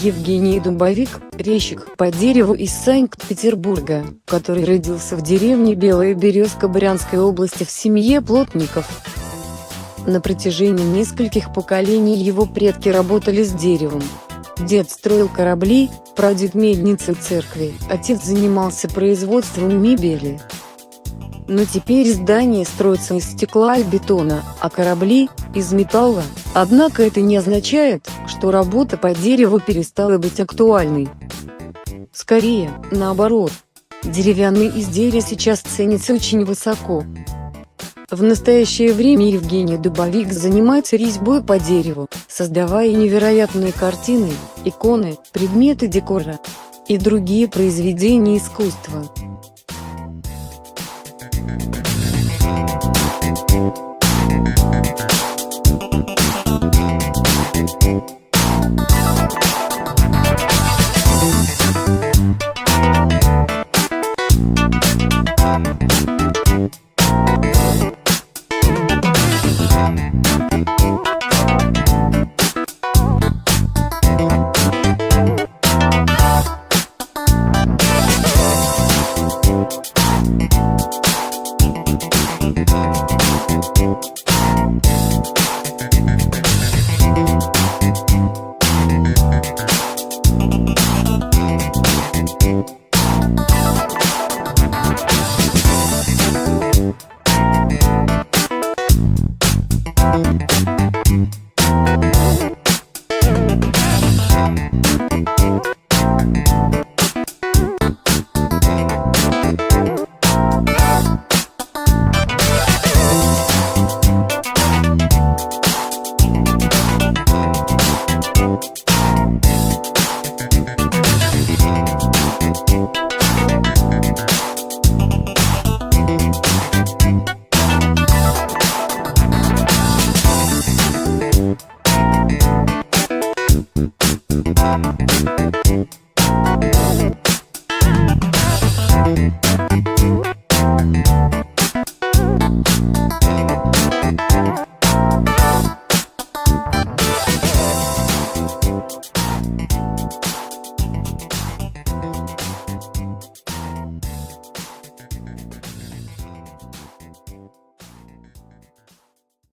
Евгений Дубовик, резчик по дереву из Санкт-Петербурга, который родился в деревне Белая Берёзка Брянской области в семье плотников. На протяжении нескольких поколений его предки работали с деревом. Дед строил корабли, прадед мельницы и церкви, отец занимался производством мебели. Но теперь здания строятся из стекла и бетона, а корабли – из металла. Однако это не означает, что работа по дереву перестала быть актуальной. Скорее, наоборот. Деревянные изделия сейчас ценятся очень высоко. В настоящее время Евгений Дубовик занимается резьбой по дереву, создавая невероятные картины, иконы, предметы декора и другие произведения искусства.